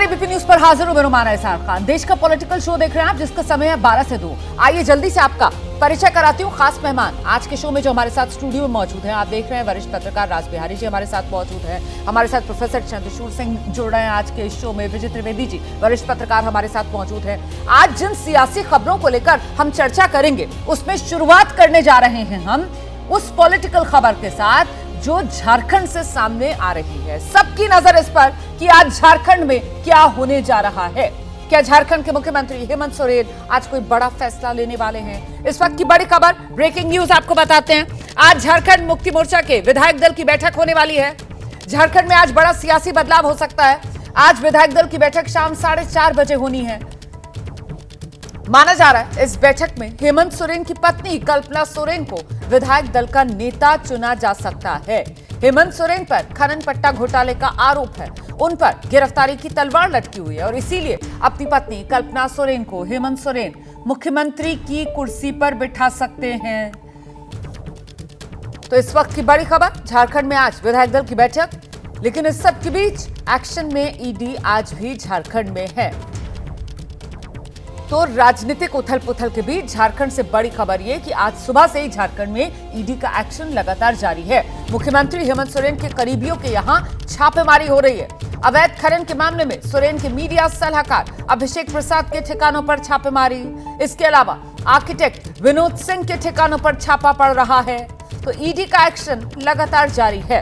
ABP news पर हाजिर हूं मैं रुमाना इसार खान। देश का पॉलिटिकल शो देख रहे हैं आप, जिसका समय है 12 से 2। आइए जल्दी से आपका परिचय कराती हूं खास मेहमान आज के शो में जो हमारे साथ स्टूडियो में मौजूद हैं। आप देख रहे हैं वरिष्ठ पत्रकार राज बिहारी जी हमारे साथ मौजूद हैं। हमारे साथ प्रोफेसर चंद्रचूड़ सिंह जुड़ रहे हैं आज के शो में। विजय त्रिवेदी जी वरिष्ठ पत्रकार हमारे साथ मौजूद हैं। आज जिन सियासी खबरों को लेकर हम चर्चा करेंगे उसमें शुरुआत करने जा रहे हैं हम उस पॉलिटिकल खबर के साथ जो झारखंड से सामने आ रही है। सबकी नजर इस पर कि आज झारखंड में क्या होने जा रहा है। क्या झारखंड के मुख्यमंत्री हेमंत सोरेन आज कोई बड़ा फैसला लेने वाले हैं? इस वक्त की बड़ी खबर, ब्रेकिंग न्यूज आपको बताते हैं। आज झारखंड मुक्ति मोर्चा के विधायक दल की बैठक होने वाली है। झारखंड में आज बड़ा सियासी बदलाव हो सकता है। आज विधायक दल की बैठक शाम 4:30 बजे होनी है। माना जा रहा है इस बैठक में हेमंत सोरेन की पत्नी कल्पना सोरेन को विधायक दल का नेता चुना जा सकता है। हेमंत सोरेन पर खनन पट्टा घोटाले का आरोप है, उन पर गिरफ्तारी की तलवार लटकी हुई है और इसीलिए अपनी पत्नी कल्पना सोरेन को हेमंत सोरेन मुख्यमंत्री की कुर्सी पर बिठा सकते हैं। तो इस वक्त की बड़ी खबर, झारखंड में आज विधायक दल की बैठक, लेकिन इस सब के बीच एक्शन में ईडी आज भी झारखंड में है। तो राजनीतिक उथल पुथल के बीच झारखंड से बड़ी खबर यह कि आज सुबह से ही झारखंड में ईडी का एक्शन लगातार जारी है। मुख्यमंत्री हेमंत सोरेन के करीबियों के यहां छापेमारी हो रही है। अवैध खनन के मामले में सोरेन के मीडिया सलाहकार अभिषेक प्रसाद के ठिकानों पर छापेमारी, इसके अलावा आर्किटेक्ट विनोद सिंह के ठिकानों पर छापा पड़ रहा है। तो ईडी का एक्शन लगातार जारी है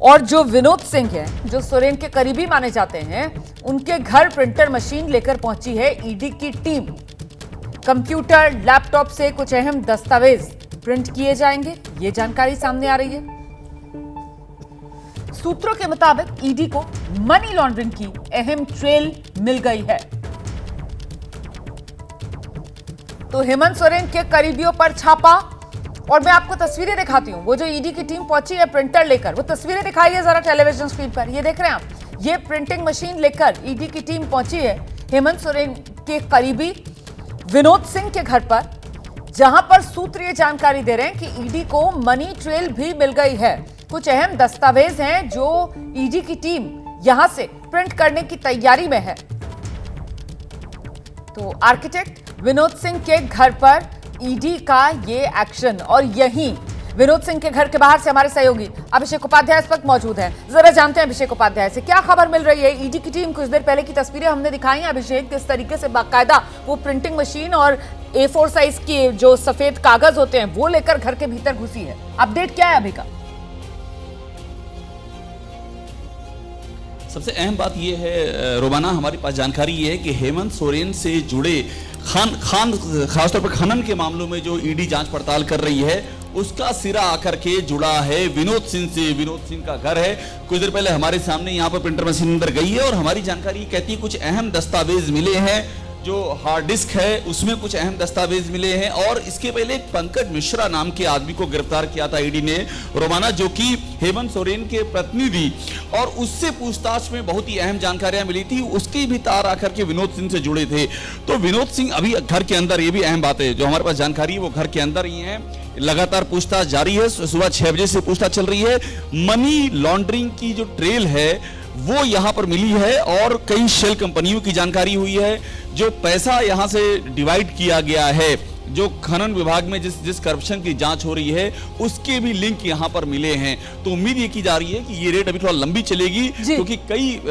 और जो विनोद सिंह हैं, जो सोरेन के करीबी माने जाते हैं, उनके घर प्रिंटर मशीन लेकर पहुंची है ईडी की टीम। कंप्यूटर, लैपटॉप से कुछ अहम दस्तावेज प्रिंट किए जाएंगे, ये जानकारी सामने आ रही है। सूत्रों के मुताबिक ईडी को मनी लॉन्ड्रिंग की अहम ट्रेल मिल गई है। तो हेमंत सोरेन के करीबियों पर छापा और मैं आपको तस्वीरें दिखाती हूं। वो जो ईडी की टीम पहुंची है प्रिंटर लेकर, वो तस्वीरें दिखाइए जरा टेलीविजन स्क्रीन पर। ये देख रहे हैं आप, ये प्रिंटिंग मशीन लेकर ईडी की टीम पहुंची है हेमंत सोरेन के करीबी विनोद सिंह के घर पर, जहां पर सूत्र ये जानकारी दे रहे हैं कि ईडी को मनी ट्रेल भी मिल गई है। कुछ अहम दस्तावेज हैं जो ईडी की टीम यहां से प्रिंट करने की तैयारी में है। तो आर्किटेक्ट विनोद सिंह के घर पर ईडी का ये एक्शन, और यहीं विनोद सिंह के घर के बाहर से हमारे सहयोगी अभिषेक उपाध्याय इस वक्त मौजूद हैं। जरा जानते हैं अभिषेक उपाध्याय से क्या खबर मिल रही है। ईडी की टीम, कुछ देर पहले की तस्वीरें हमने दिखाई हैं अभिषेक, किस तरीके से बाकायदा वो प्रिंटिंग मशीन और A4 साइज के जो सफेद कागज होते हैं वो लेकर घर के भीतर घुसी है। अपडेट क्या है अभी का? सबसे अहम बात यह है रोमाना, हमारे पास जानकारी ये है कि हेमंत सोरेन से जुड़े खासतौर पर खनन के मामलों में जो ईडी जांच पड़ताल कर रही है उसका सिरा आकर के जुड़ा है विनोद सिंह से। विनोद सिंह का घर है, कुछ देर पहले हमारे सामने यहाँ पर प्रिंटर मशीन अंदर गई है और हमारी जानकारी कहती है कुछ अहम दस्तावेज मिले हैं। जो हार्ड डिस्क है उसमें कुछ अहम दस्तावेज मिले हैं और इसके पहले एक पंकज मिश्रा नाम के आदमी को गिरफ्तार किया था ईडी ने रोमाना, जो कि हेमंत सोरेन के प्रतिनिधि, और उससे पूछताछ में बहुत ही अहम जानकारियां मिली थी। उसके भी तार आकर के विनोद सिंह से जुड़े थे। तो विनोद सिंह अभी घर के अंदर, ये भी अहम बात है जो हमारे पास जानकारी है, वो घर के अंदर ही है। लगातार पूछताछ जारी है, सुबह 6 बजे से पूछताछ चल रही है। मनी लॉन्ड्रिंग की जो ट्रेल है वो यहां पर मिली है और कई शेल कंपनियों की जानकारी हुई है। जो पैसा यहां से डिवाइड किया गया है, जो खनन विभाग में जिस करप्शन की जांच हो रही है उसके भी लिंक यहां पर मिले हैं। तो उम्मीद ये की जा रही है कि ये रेट अभी थोड़ा लंबी चलेगी, क्योंकि कई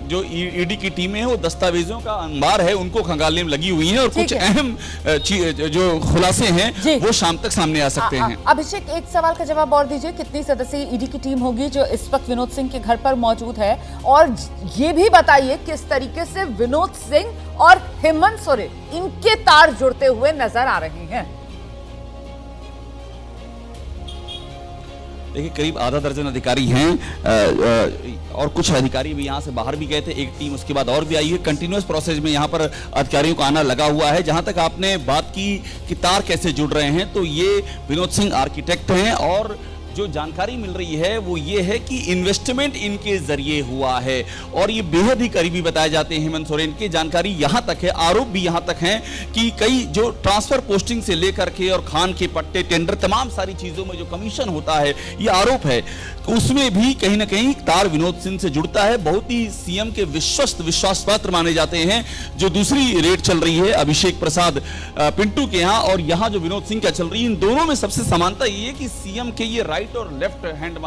जो ईडी की टीमें हैं वो दस्तावेजों का अंबार है उनको खंगालने में लगी हुई हैं और कुछ अहम जो खुलासे हैं वो शाम तक सामने आ सकते हैं। अभिषेक, एक सवाल का जवाब और दीजिए, कितनी सदस्यीय ईडी की टीम होगी जो इस वक्त विनोद सिंह के घर पर मौजूद है? और ये भी बताइए किस तरीके से विनोद सिंह और हेमंत सोरेन इनके तार जुड़ते हुए नजर आ रहे हैं? देखिए, करीब आधा दर्जन अधिकारी हैं और कुछ अधिकारी भी यहाँ से बाहर भी गए थे। एक टीम उसके बाद और भी आई है। कंटिन्यूअस प्रोसेस में यहाँ पर अधिकारियों का आना लगा हुआ है। जहाँ तक आपने बात की कि तार कैसे जुड़ रहे हैं, तो ये विनोद सिंह आर्किटेक्ट हैं और जो जानकारी मिल रही है वो ये है कि इन्वेस्टमेंट इनके जरिए हुआ है और ये बेहद ही करीबी बताए जाते हैं हेमंत सोरेन के। जानकारी यहां तक है, आरोप भी यहां तक हैं कि कई जो ट्रांसफर पोस्टिंग से लेकर के और खान के पट्टे, टेंडर, तमाम सारी चीजों में जो कमीशन होता है, ये आरोप है, उसमें भी कहीं ना कहीं तार विनोद सिंह से जुड़ता है। बहुत ही सीएम के विश्वस्त विश्वास पात्र माने जाते हैं। जो दूसरी रेड चल रही है अभिषेक प्रसाद पिंटू के यहाँ और यहाँ जो विनोद सिंह क्या चल रही है, इन दोनों में सबसे समानता ये है कि सीएम के ये राइट और लेफ्ट हैंड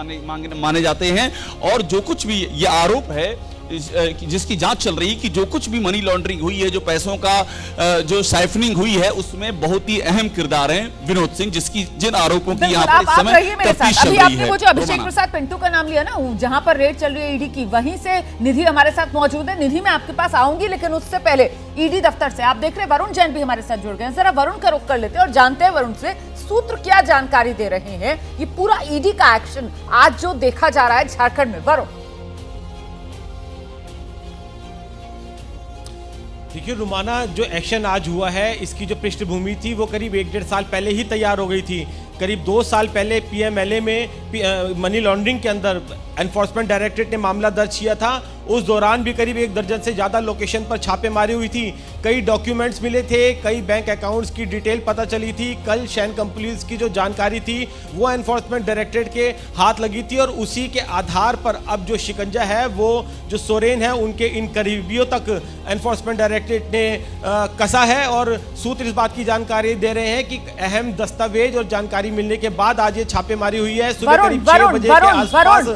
माने जाते हैं। और जो कुछ भी ये आरोप है जिसकी जांच चल रही है कि जो कुछ भी मनी लॉन्ड्रिंग हुई है, जो पैसों का जो साइफनिंग हुई है, उसमें बहुत ही अहम किरदार हैं विनोद सिंह, जिन आरोपों की यहाँ पर इस समय तफ्तीश चल रही है। आपने वो जो अभिषेक प्रसाद पिंटू का नाम लिया ना, जहां पर रेड चल रही है ईडी की, वहीं से निधि हमारे साथ मौजूद है। निधि, मैं आपके पास आऊंगी, लेकिन उससे पहले ईडी दफ्तर से आप देख रहे हैं वरुण जैन भी हमारे साथ जुड़ गए हैं। जरा वरुण का रुख कर लेते हैं और जानते हैं वरुण से सूत्र क्या जानकारी दे रहे हैं। ये पूरा ईडी का एक्शन आज जो देखा जा रहा है झारखंड में, वरुण। देखिए रुमाना, जो एक्शन आज हुआ है इसकी जो पृष्ठभूमि थी वो करीब 1-1.5 साल पहले ही तैयार हो गई थी। करीब 2 साल पहले पीएमएलए में मनी लॉन्ड्रिंग के अंदर एनफोर्समेंट डायरेक्टरेट ने मामला दर्ज किया था। उस दौरान भी करीब 1 दर्जन से ज़्यादा लोकेशन पर छापेमारी हुई थी। कई डॉक्यूमेंट्स मिले थे, कई बैंक अकाउंट्स की डिटेल पता चली थी। कल शैन कंपनीज की जो जानकारी थी वो एनफोर्समेंट डायरेक्टरेट के हाथ लगी थी और उसी के आधार पर अब जो शिकंजा है वो जो सोरेन है उनके इन करीबियों तक एनफोर्समेंट डायरेक्टरेट ने कसा है। और सूत्र इस बात की जानकारी दे रहे हैं कि अहम दस्तावेज और जानकारी मिलने के बाद आज ये छापेमारी हुई है। सुबह करीब 6 बजे के आसपास।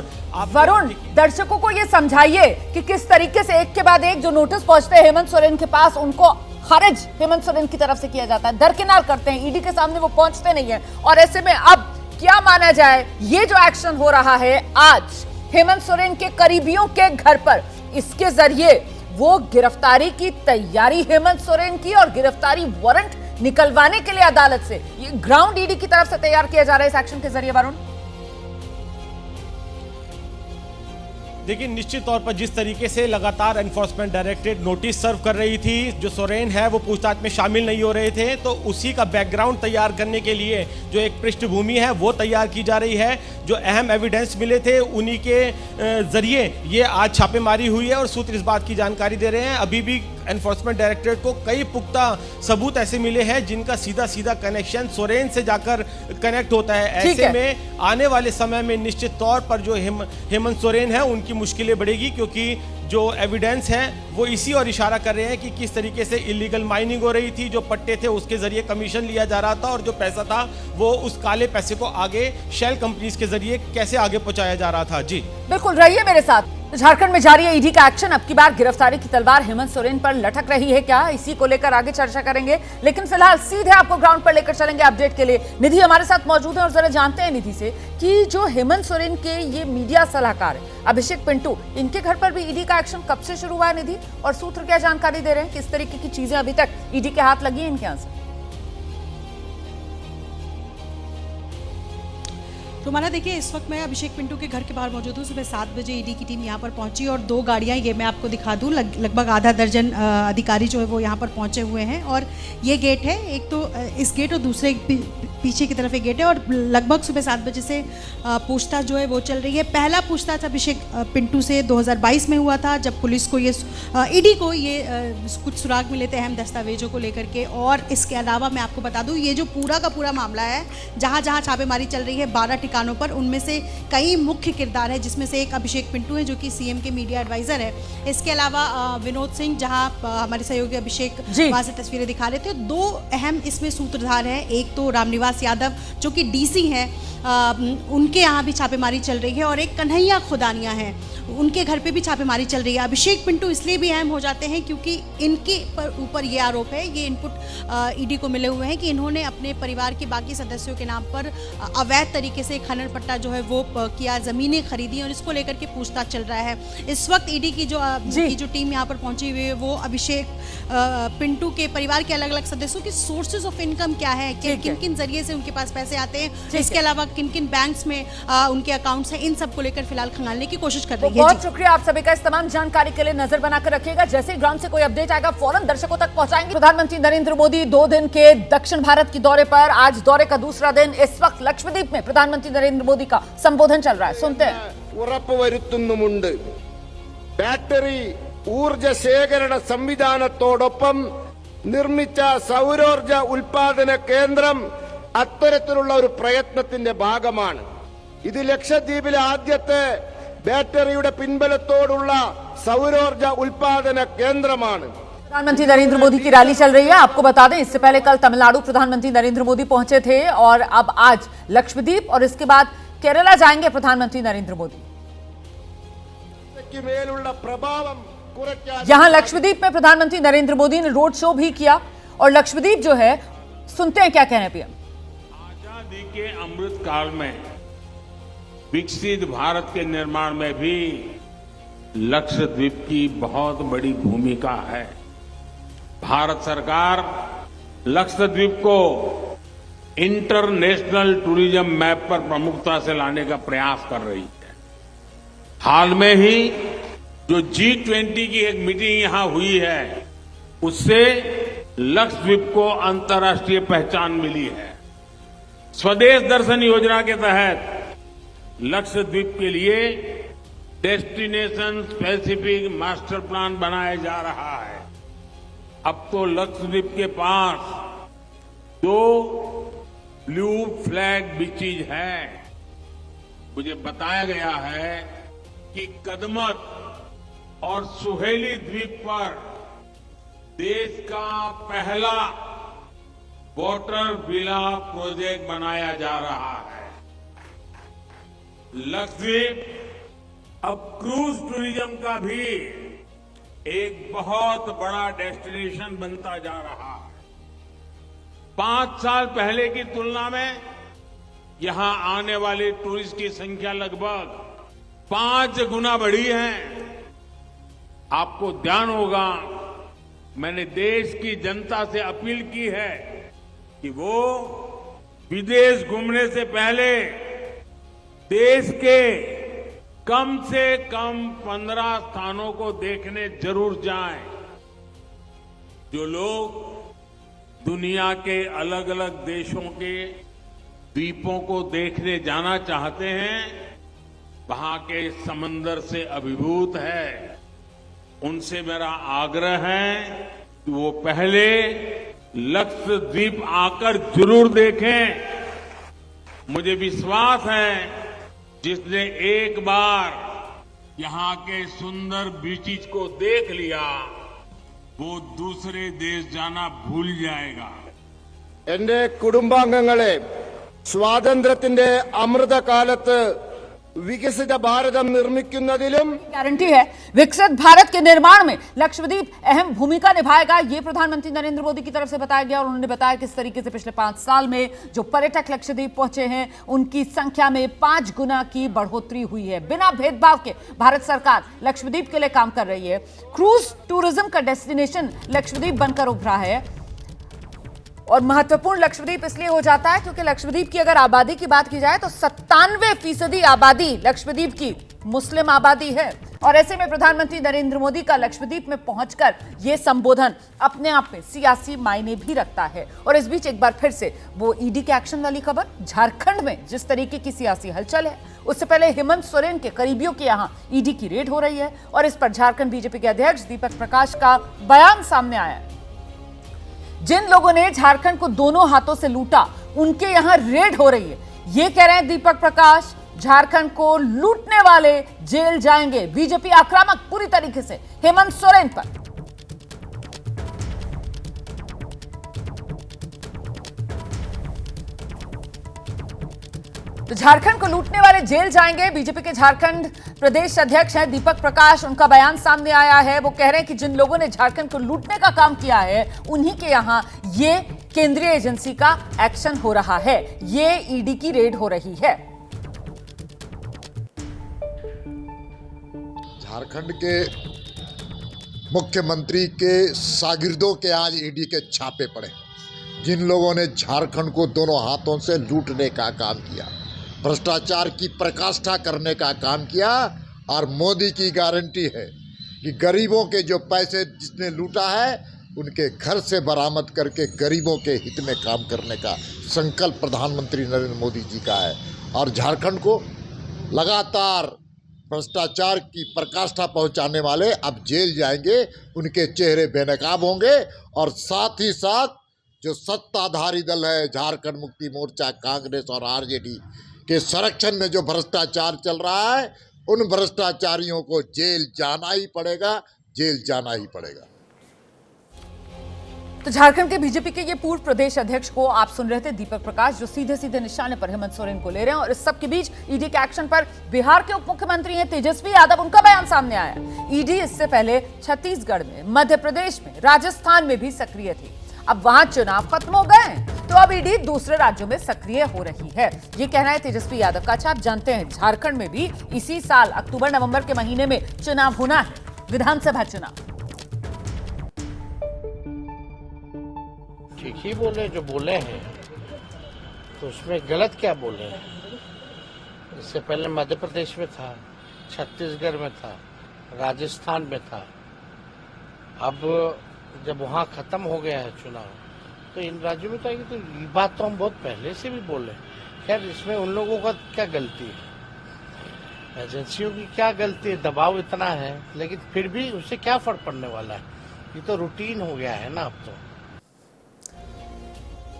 वरुण, दर्शकों को ये समझाइए कि किस तरीके से एक के बाद एक जो नोटिस पहुंचते हैं हेमंत सोरेन के पास, उनको खारिज हेमंत सोरेन की तरफ से किया जाता है, दरकिनार करते हैं, ईडी के सामने वो पहुंचते नहीं है। और ऐसे में अब क्या माना जाए, ये जो एक्शन हो रहा है आज हेमंत सोरेन के करीबियों के घर पर, इसके जरिए वो गिरफ्तारी की तैयारी हेमंत सोरेन की और गिरफ्तारी वारंट निकलवाने के लिए अदालत से ये ग्राउंड ईडी की तरफ से तैयार किया जा रहा है इस एक्शन के जरिए, वरुण। देखिए निश्चित तौर पर जिस तरीके से लगातार एनफोर्समेंट डायरेक्टरेट नोटिस सर्व कर रही थी, जो सोरेन है वो पूछताछ में शामिल नहीं हो रहे थे, तो उसी का बैकग्राउंड तैयार करने के लिए जो एक पृष्ठभूमि है वो तैयार की जा रही है। जो अहम एविडेंस मिले थे उन्हीं के जरिए ये आज छापेमारी हुई है और सूत्र इस बात की जानकारी दे रहे हैं अभी भी एनफोर्समेंट डायरेक्टरेट को कई पुख्ता सबूत ऐसे मिले हैं जिनका सीधा सीधा कनेक्शन सोरेन से जाकर कनेक्ट होता है। ऐसे में आने वाले समय में निश्चित तौर पर जो हेमंत सोरेन है उनकी मुश्किलें बढ़ेगी, क्योंकि जो एविडेंस है वो इसी और इशारा कर रहे हैं कि किस तरीके से इलीगल माइनिंग हो रही थी, जो पट्टे थे उसके जरिए कमीशन लिया जा रहा था और जो पैसा था वो उस काले पैसे को आगे शेल कंपनीज के जरिए कैसे आगे पहुंचाया जा रहा था। जी बिल्कुल, रहिए मेरे साथ। झारखंड में जारी है ईडी का एक्शन। अब की बार गिरफ्तारी की तलवार हेमंत सोरेन पर लटक रही है क्या, इसी को लेकर आगे चर्चा करेंगे, लेकिन फिलहाल सीधे आपको ग्राउंड पर लेकर चलेंगे अपडेट के लिए। निधि हमारे साथ मौजूद है और जरा जानते हैं निधि से कि जो हेमंत सोरेन के ये मीडिया सलाहकार अभिषेक पिंटू, इनके घर पर भी ईडी का एक्शन कब से शुरू हुआ है निधि, और सूत्र क्या जानकारी दे रहे हैं, किस तरीके की चीजें अभी तक ईडी के हाथ लगी है इनके यहाँ से? तो माना देखिए, इस वक्त मैं अभिषेक पिंटू के घर के बाहर मौजूद हूँ। सुबह 7 बजे ईडी की टीम यहाँ पर पहुंची और 2 गाड़ियाँ, ये मैं आपको दिखा दूँ, लगभग आधा दर्जन अधिकारी जो है वो यहाँ पर पहुंचे हुए हैं। और ये गेट है, एक तो इस गेट और दूसरे पीछे की तरफ एक गेट है। और लगभग सुबह 7 बजे से पूछताछ जो है वो चल रही है। पहला पूछताछ अभिषेक पिंटू से 2022 में हुआ था, जब पुलिस को ये ईडी को ये कुछ सुराग मिले थे अहम दस्तावेजों को लेकर के। और इसके अलावा मैं आपको बता दूँ, ये जो पूरा का पूरा मामला है, जहाँ जहाँ छापेमारी चल रही है 12 ठिकानों पर, उनमें से कई मुख्य किरदार है, जिसमें से एक अभिषेक पिंटू है जो कि सीएम के मीडिया एडवाइजर है। इसके अलावा विनोद सिंह, जहां हमारे सहयोगी अभिषेक वहां से तस्वीरें दिखा रहे थे, 2 अहम इसमें सूत्रधार हैं। एक तो रामनिवास यादव जो कि डीसी हैं, उनके यहाँ भी छापेमारी चल रही है, और एक कन्हैया खुदानिया हैं, उनके घर पे भी छापेमारी चल रही है। अभिषेक पिंटू इसलिए भी अहम हो जाते हैं क्योंकि इनके ऊपर ये आरोप है, ये इनपुट ईडी को मिले हुए हैं कि इन्होंने अपने परिवार के बाकी सदस्यों के नाम पर अवैध तरीके से खनन पट्टा जो है वो किया, ज़मीनें खरीदी, और इसको लेकर के पूछताछ चल रहा है। इस वक्त ईडी की जो टीम यहाँ पर पहुंची हुई है वो अभिषेक पिंटू के परिवार के अलग अलग सदस्यों की सोर्सेज ऑफ इनकम क्या है, किन किन जरिए से उनके पास पैसे आते हैं, इसके अलावा किन किन बैंक्स में उनके अकाउंट्स हैं, इन सब को लेकर फिलहाल खंगालने की कोशिश कर रही है। बहुत शुक्रिया आप सभी का। इस तमाम जानकारी के लिए नजर बनाकर रखिएगा, जैसे ही ग्राउंड से कोई अपडेट आएगा फौरन दर्शकों तक पहुंचाएंगे। प्रधानमंत्री नरेंद्र मोदी 2 दिन के दक्षिण भारत के दौरे पर, आज दौरे का दूसरा दिन। इस वक्त लक्षद्वीप में प्रधानमंत्री नरेंद्र मोदी का संबोधन चल रहा है, सुनते हैं। ഉറപ്പുവരുത്തുന്നുമുണ്ട്. ബാറ്ററി ഊർജ ശേഖരണ സംവിധാനത്തോടൊപ്പം നിർമ്മിച്ച സൗരോർജ ഉൽപാദന കേന്ദ്രം അത്തരത്തിലുള്ള ഒരു പ്രയത്നത്തിന്റെ ഭാഗമാണ്. ഇത് ലക്ഷദ്വീപിലെ ആദ്യത്തെ ബാറ്ററിയുടെ പിൻബലത്തോടുള്ള സൗരോർജ ഉൽപാദന കേന്ദ്രമാണ്. प्रधानमंत्री नरेंद्र मोदी की रैली चल रही है। आपको बता दें, इससे पहले कल तमिलनाडु प्रधानमंत्री नरेंद्र मोदी पहुंचे थे और अब आज लक्षद्वीप और इसके बाद केरला जाएंगे प्रधानमंत्री नरेंद्र मोदी। यहां लक्षद्वीप में प्रधानमंत्री नरेंद्र मोदी ने रोड शो भी किया और लक्षद्वीप जो है, सुनते हैं क्या कह रहे हैं पीएम। आजादी के अमृत काल में विकसित भारत के निर्माण में भी लक्षद्वीप की बहुत बड़ी भूमिका है। भारत सरकार लक्षद्वीप को इंटरनेशनल टूरिज्म मैप पर प्रमुखता से लाने का प्रयास कर रही है। हाल में ही जो G20 की एक मीटिंग यहां हुई है, उससे लक्षद्वीप को अंतर्राष्ट्रीय पहचान मिली है। स्वदेश दर्शन योजना के तहत लक्षद्वीप के लिए डेस्टिनेशन स्पेसिफिक मास्टर प्लान बनाया जा रहा है। अब तो लक्षद्वीप के पास 2 ब्लू फ्लैग बीचेज हैं। मुझे बताया गया है कि कदमत और सुहेली द्वीप पर देश का पहला वाटर विला प्रोजेक्ट बनाया जा रहा है। लक्षद्वीप अब क्रूज टूरिज्म का भी एक बहुत बड़ा डेस्टिनेशन बनता जा रहा है। 5 साल पहले की तुलना में यहां आने वाले टूरिस्ट की संख्या लगभग 5 गुना बढ़ी है। आपको ध्यान होगा, मैंने देश की जनता से अपील की है कि वो विदेश घूमने से पहले देश के कम से कम 15 स्थानों को देखने जरूर जाएं। जो लोग दुनिया के अलग अलग देशों के द्वीपों को देखने जाना चाहते हैं, वहां के समंदर से अभिभूत है, उनसे मेरा आग्रह है कि वो पहले लक्षद्वीप आकर जरूर देखें। मुझे विश्वास है, जिसने एक बार यहां के सुंदर बीचेज को देख लिया, वो दूसरे देश जाना भूल जाएगा। എന്റെ കുടുംബാംഗങ്ങളെ, സ്വാതന്ത്ര്യത്തിന്റെ അമൃതകാലത്ത് विकसित भारत निर्मिക്കുന്നതിലും गारंटी है विकसित भारत के निर्माण में लक्षद्वीप अहम भूमिका निभाएगा। ये प्रधानमंत्री नरेंद्र मोदी की तरफ से बताया गया और उन्होंने बताया किस तरीके से पिछले 5 साल में जो पर्यटक लक्षद्वीप पहुंचे हैं, उनकी संख्या में 5 गुना की बढ़ोतरी हुई है। बिना भेदभाव के भारत सरकार लक्षद्वीप के लिए काम कर रही है। क्रूज टूरिज्म का डेस्टिनेशन लक्षद्वीप बनकर उभरा है और महत्वपूर्ण लक्षद्वीप इसलिए हो जाता है क्योंकि लक्षद्वीप की अगर आबादी की बात की जाए तो 97% आबादी लक्षद्वीप की मुस्लिम आबादी है। और ऐसे में प्रधानमंत्री नरेंद्र मोदी का लक्षद्वीप में पहुंचकर यह संबोधन अपने आप में सियासी मायने भी रखता है। और इस बीच एक बार फिर से वो ईडी के एक्शन वाली खबर, झारखंड में जिस तरीके की सियासी हलचल है, उससे पहले हेमंत सोरेन के करीबियों के यहां ईडी की रेड हो रही है और इस पर झारखंड बीजेपी के अध्यक्ष दीपक प्रकाश का बयान सामने आया है। जिन लोगों ने झारखंड को दोनों हाथों से लूटा, उनके यहां रेड हो रही है। ये कह रहे हैं दीपक प्रकाश, झारखंड को लूटने वाले जेल जाएंगे। बीजेपी आक्रामक पूरी तरीके से हेमंत सोरेन पर। तो झारखंड को लूटने वाले जेल जाएंगे। बीजेपी के झारखंड प्रदेश अध्यक्ष हैं दीपक प्रकाश, उनका बयान सामने आया है। वो कह रहे हैं कि जिन लोगों ने झारखंड को लूटने का काम किया है, उन्हीं के यहां ये केंद्रीय एजेंसी का एक्शन हो रहा है, ये ईडी की रेड हो रही है। झारखंड के मुख्यमंत्री के शागिर्दों के आज ईडी के छापे पड़े। जिन लोगों ने झारखंड को दोनों हाथों से लूटने का काम किया, भ्रष्टाचार की पराकाष्ठा करने का काम किया, और मोदी की गारंटी है कि गरीबों के जो पैसे जिसने लूटा है, उनके घर से बरामद करके गरीबों के हित में काम करने का संकल्प प्रधानमंत्री नरेंद्र मोदी जी का है। और झारखंड को लगातार भ्रष्टाचार की पराकाष्ठा पहुंचाने वाले अब जेल जाएंगे, उनके चेहरे बेनकाब होंगे। और साथ ही साथ जो सत्ताधारी दल है झारखंड मुक्ति मोर्चा, कांग्रेस और आरजेडी के संरक्षण में जो भ्रष्टाचार चल रहा है, उन भ्रष्टाचारियों को जेल जाना ही पड़ेगा, जेल जाना ही पड़ेगा। तो झारखंड के बीजेपी के ये पूर्व प्रदेश अध्यक्ष को आप सुन रहे थे, दीपक प्रकाश, जो सीधे सीधे निशाने पर हेमंत सोरेन को ले रहे हैं। और इस सब के बीच ईडी के एक्शन पर बिहार के उप मुख्यमंत्री हैं तेजस्वी यादव, उनका बयान सामने आया। ईडी इससे पहले छत्तीसगढ़ में, मध्य प्रदेश में, राजस्थान में भी सक्रिय थी। अब वहां चुनाव खत्म हो गए तो अब ईडी दूसरे राज्यों में सक्रिय हो रही है, ये कहना है तेजस्वी यादव का। अच्छा, आप जानते हैं झारखंड में भी इसी साल अक्टूबर नवंबर के महीने में चुनाव होना है, विधानसभा चुनाव। ठीक ही बोले जो बोले हैं, तो उसमें गलत क्या बोले हैं। इससे पहले मध्य प्रदेश में था, छत्तीसगढ़ में था, राजस्थान में था। अब जब वहाँ खत्म हो गया है चुनाव, तो इन राज्यों में तो आएगी। तो ये बात तो हम बहुत पहले से भी बोले। खैर, इसमें उन लोगों का क्या गलती है, एजेंसियों की क्या गलती है, दबाव इतना है। लेकिन फिर भी उससे क्या फर्क पड़ने वाला है, ये तो रूटीन हो गया है ना अब तो।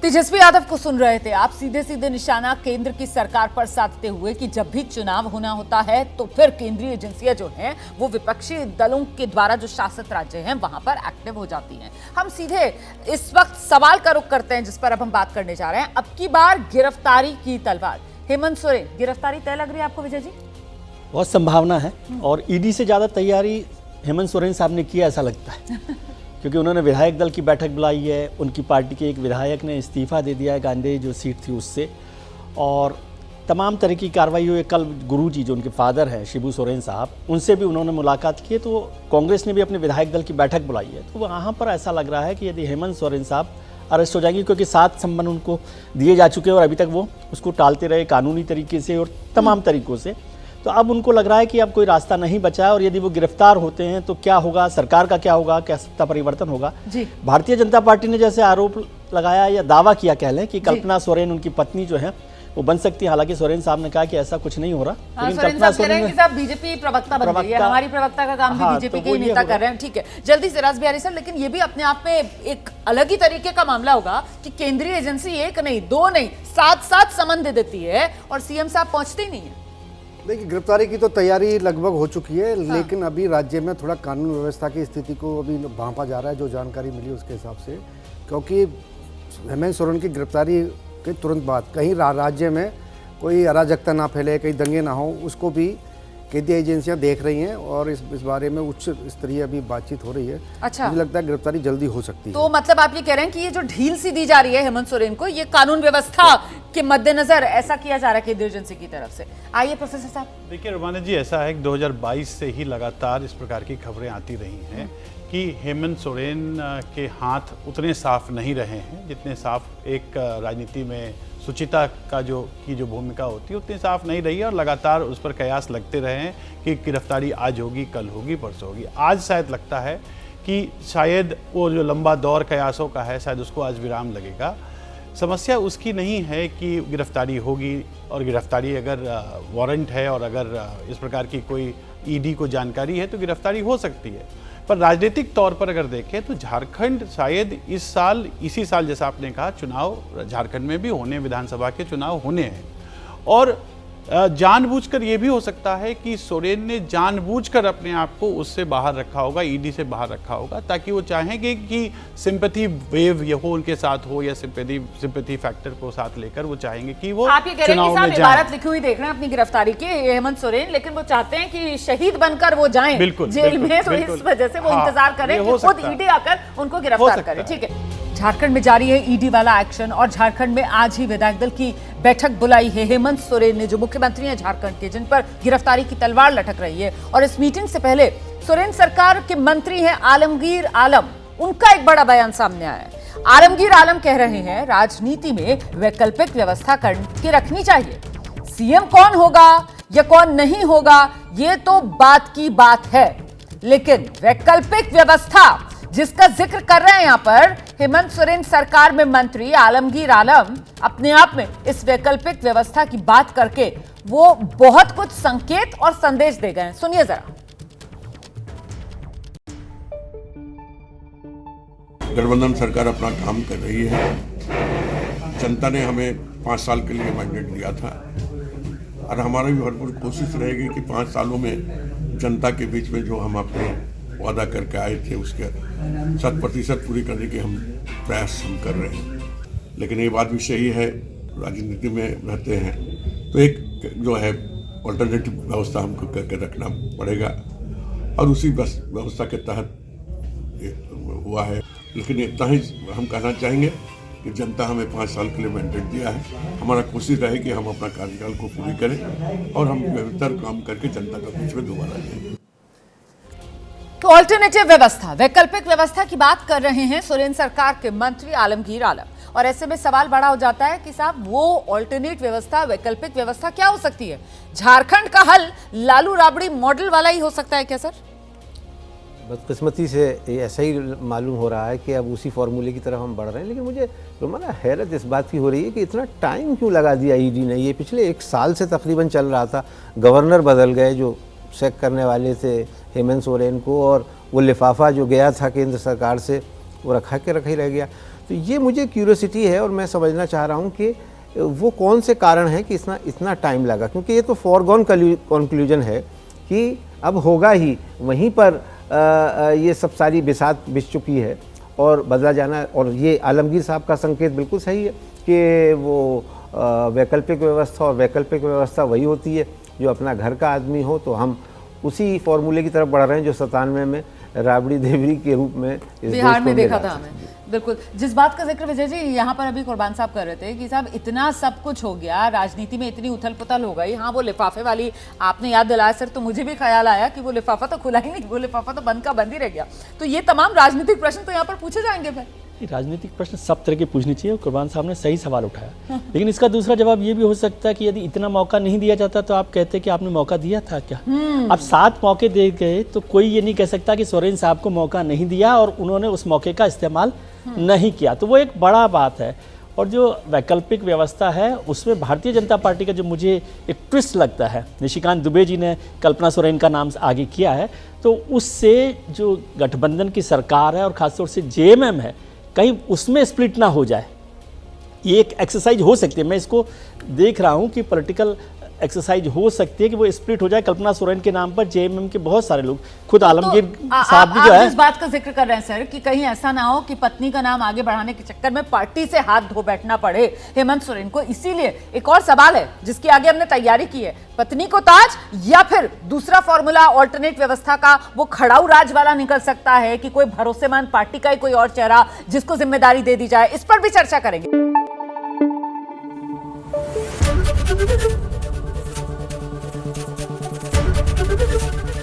तेजस्वी यादव को सुन रहे थे आप, सीधे सीधे निशाना केंद्र की सरकार पर साधते हुए कि जब भी चुनाव होना होता है तो फिर केंद्रीय एजेंसियां जो हैं वो विपक्षी दलों के द्वारा जो शासित राज्य हैं वहां पर एक्टिव हो जाती हैं। हम सीधे इस वक्त सवाल का रुख करते हैं जिस पर अब हम बात करने जा रहे हैं। अब की बार गिरफ्तारी की तलवार, हेमंत सोरेन, गिरफ्तारी तय लग रही है आपको विजय जी? बहुत संभावना है, और ईडी से ज्यादा तैयारी हेमंत सोरेन साहब ने किया ऐसा लगता है क्योंकि उन्होंने विधायक दल की बैठक बुलाई है, उनकी पार्टी के एक विधायक ने इस्तीफा दे दिया है गांधी जो सीट थी उससे, और तमाम तरह की कार्रवाई हुई। कल गुरुजी जो उनके फादर हैं शिबू सोरेन साहब, उनसे भी उन्होंने मुलाकात की है। तो कांग्रेस ने भी अपने विधायक दल की बैठक बुलाई है। तो वहाँ पर ऐसा लग रहा है कि यदि हेमंत सोरेन साहब अरेस्ट हो जाएंगे, क्योंकि 7 सम्मन उनको दिए जा चुके हैं और अभी तक वो उसको टालते रहे कानूनी तरीके से और तमाम तरीकों से। तो अब उनको लग रहा है कि अब कोई रास्ता नहीं बचा है, और यदि वो गिरफ्तार होते हैं तो क्या होगा, सरकार का क्या होगा, क्या सत्ता परिवर्तन होगा जी। भारतीय जनता पार्टी ने जैसे आरोप लगाया या दावा किया कह लें कि कल्पना सोरेन उनकी पत्नी जो है वो बन सकती है। हालांकि सोरेन साहब ने कहा कि ऐसा कुछ नहीं हो रहा। लेकिन कल्पना सोरेन साहब बीजेपी प्रवक्ता बन गई है, हमारी प्रवक्ता का काम भी बीजेपी के नेता कर रहे हैं। ठीक है, जल्दी से राज बिहारी सर, लेकिन ये भी अपने आप में एक अलग ही तरीके का मामला होगा कि केंद्रीय एजेंसी 1 नहीं 2 नहीं 7 समन दे देती है और सीएम साहब पहुंचते ही नहीं है। देखिए, गिरफ्तारी की तो तैयारी लगभग हो चुकी है, लेकिन अभी राज्य में थोड़ा कानून व्यवस्था की स्थिति को अभी भांपा जा रहा है, जो जानकारी मिली उसके हिसाब से। क्योंकि हेमंत सोरेन की गिरफ्तारी के तुरंत बाद कहीं राज्य में कोई अराजकता ना फैले, कहीं दंगे ना हो, उसको भी केंद्रीय एजेंसियां देख रही हैं और इस बारे में उच्च स्तरीय अभी बातचीत हो रही है। अच्छा, मुझे लगता है गिरफ्तारी जल्दी हो सकती है। तो मतलब आप ये कह रहे हैं कि ये जो ढील सी दी जा रही है हेमंत सोरेन को, ये कानून व्यवस्था के मद्देनजर ऐसा किया जा रहा है केंद्रीय एजेंसी की तरफ से। आइए प्रोफेसर साहब। देखिए रुमाना जी, ऐसा है कि 2022 से ही लगातार इस प्रकार की खबरें आती रही हैं कि हेमंत सोरेन के हाथ उतने साफ नहीं रहे हैं जितने साफ एक राजनीति में सुचिता का जो भूमिका होती है उतनी साफ नहीं रही है, और लगातार उस पर कयास लगते रहे हैं कि गिरफ्तारी आज होगी, कल होगी, परसों होगी। आज शायद लगता है कि शायद वो जो लंबा दौर कयासों का है शायद उसको आज विराम लगेगा। समस्या उसकी नहीं है कि गिरफ्तारी होगी, और गिरफ्तारी अगर वारंट है और अगर इस प्रकार की कोई ईडी को जानकारी है तो गिरफ्तारी हो सकती है। पर राजनीतिक तौर पर अगर देखें तो झारखंड शायद इसी साल जैसा आपने कहा चुनाव झारखंड में भी होने, विधानसभा के चुनाव होने हैं, और जानबूझकर ये भी हो सकता है कि सोरेन ने जानबूझकर अपने आप को उससे बाहर रखा होगा, ईडी से बाहर रखा होगा, ताकि वो चाहेंगे कि सिंपैथी वेव ये हो उनके साथ हो, या सिंपैथी फैक्टर को साथ लेकर वो चाहेंगे कि वो आप ये कह रहे हैं कि साहब इबारत लिखी हुई देख रहे हैं अपनी गिरफ्तारी की हेमंत सोरेन, लेकिन वो चाहते हैं कि शहीद बनकर वो जाएं जेल में, तो इस वजह से वो इंतजार करें कि खुद ईडी आकर उनको गिरफ्तार करे। ठीक है, झारखंड में जारी है ईडी वाला एक्शन, और झारखंड में आज ही विधायक दल की बैठक बुलाई है हेमंत सोरेन ने, जो मुख्यमंत्री हैं झारखंड के, जिन पर गिरफ्तारी की तलवार लटक रही है। और इस मीटिंग से पहले सोरेन सरकार के मंत्री हैं आलमगीर आलम, उनका एक बड़ा बयान सामने आया है। आलमगीर आलम कह रहे हैं राजनीति में वैकल्पिक व्यवस्था करके रखनी चाहिए, सीएम कौन होगा या कौन नहीं होगा ये तो बात की बात है, लेकिन वैकल्पिक व्यवस्था जिसका जिक्र कर रहे हैं यहां पर हेमंत सोरेन सरकार में मंत्री आलमगीर आलम, अपने आप में इस वैकल्पिक व्यवस्था की बात करके वो बहुत कुछ संकेत और संदेश दे गए हैं। सुनिए जरा। गठबंधन सरकार अपना काम कर रही है। जनता ने हमें 5 साल के लिए मैंडेट दिया था और हमारी भी भरपूर कोशिश रहेगी कि 5 सालों में जनता के बीच में जो हम अपने वादा करके आए थे उसके 100% पूरी करने के हम प्रयास कर रहे हैं। लेकिन ये बात भी सही है, राजनीति में रहते हैं तो एक जो है अल्टरनेटिव व्यवस्था हमको करके रखना पड़ेगा और उसी व्यवस्था के तहत हुआ है। लेकिन इतना ही हम कहना चाहेंगे कि जनता हमें 5 साल के लिए मैंडेट दिया है। हमारा कोशिश रहे कि हम अपना कार्यकाल को पूरी करें और हम बेहतर काम करके जनता के बीच में दोबारा जाएं। तो ऑल्टरनेटिव व्यवस्था, वैकल्पिक व्यवस्था की बात कर रहे हैं सोरेन सरकार के मंत्री आलमगीर आलम। और ऐसे में सवाल बड़ा हो जाता है कि साहब वो ऑल्टरनेट व्यवस्था, वैकल्पिक व्यवस्था क्या हो सकती है? झारखंड का हल लालू राबड़ी मॉडल वाला ही हो सकता है क्या सर? बदकिस्मती से ऐसा ही मालूम हो रहा है कि अब उसी फॉर्मूले की तरफ हम बढ़ रहे हैं। लेकिन मुझे रोमाना हैरत इस बात की हो रही है कि इतना टाइम क्यों लगा दिया ईडी ने। ये पिछले 1 साल से तकरीबन चल रहा था। गवर्नर बदल गए जो चेक करने वाले थे हेमंत सोरेन को, और वो लिफाफा जो गया था केंद्र सरकार से वो रखा ही रह गया। तो ये मुझे क्यूरियोसिटी है और मैं समझना चाह रहा हूँ कि वो कौन से कारण हैं कि इतना टाइम लगा, क्योंकि ये तो फॉरगॉन कंक्लूजन है कि अब होगा ही। वहीं पर ये सब सारी बिसात बिछ चुकी है और बदला जाना। और ये आलमगीर साहब का संकेत बिल्कुल सही है कि वो वैकल्पिक व्यवस्था, और वैकल्पिक व्यवस्था वही होती है जो अपना घर का आदमी हो। तो हम उसी फॉर्मूले की तरफ बढ़ रहे हैं जो 97 में राबड़ी देवरी के रूप में इस बिहार में देखा था हमें। बिल्कुल, जिस बात का जिक्र विजय जी यहाँ पर अभी कुर्बान साहब कर रहे थे कि साहब इतना सब कुछ हो गया, राजनीति में इतनी उथल पुथल हो गई। हाँ, वो लिफाफे वाली आपने याद दिलाया सर, तो मुझे भी ख्याल आया कि वो लिफाफा तो खुला ही नहीं, वो लिफाफा तो बंद का बंद ही रह गया। तो ये तमाम राजनीतिक प्रश्न तो यहाँ पर पूछे जाएंगे फिर। राजनीतिक प्रश्न सब तरह के पूछने चाहिए। कुर्बान साहब ने सही सवाल उठाया, लेकिन इसका दूसरा जवाब ये भी हो सकता है कि यदि इतना मौका नहीं दिया जाता तो आप कहते कि आपने मौका दिया था क्या? अब 7 मौके दे गए तो कोई ये नहीं कह सकता कि सोरेन साहब को मौका नहीं दिया और उन्होंने उस मौके का इस्तेमाल नहीं किया। तो वो एक बड़ा बात है। और जो वैकल्पिक व्यवस्था है उसमें भारतीय जनता पार्टी का जो मुझे एक ट्विस्ट लगता है, निशिकांत दुबे जी ने कल्पना सोरेन का नाम आगे किया है, तो उससे जो गठबंधन की सरकार है और खासतौर से जेएमएम है, कहीं उसमें स्प्लिट ना हो जाए। ये एक एक्सरसाइज हो सकती है, मैं इसको देख रहा हूँ कि पॉलिटिकल एक्सरसाइज हो सकती है कि वो स्प्लिट हो जाए कल्पना सोरेन के नाम पर। जेएमएम के बहुत सारे लोग, खुद आलमगीर साहब भी जो है, इस बात का जिक्र कर रहे हैं सर कि कहीं ऐसा ना हो कि पत्नी का नाम आगे बढ़ाने के चक्कर में पार्टी से हाथ धो बैठना पड़े हेमंत सोरेन को। इसीलिए एक और सवाल है जिसकी आगे हमने तैयारी की है, पत्नी को ताज या फिर दूसरा फॉर्मूला ऑल्टरनेट व्यवस्था का वो खड़ाऊ राज वाला निकल सकता है कि कोई भरोसेमंद पार्टी का ही कोई और चेहरा जिसको जिम्मेदारी दे दी जाए। इस पर भी चर्चा करेंगे।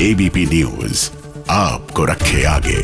एबीपी न्यूज आपको रखे आगे।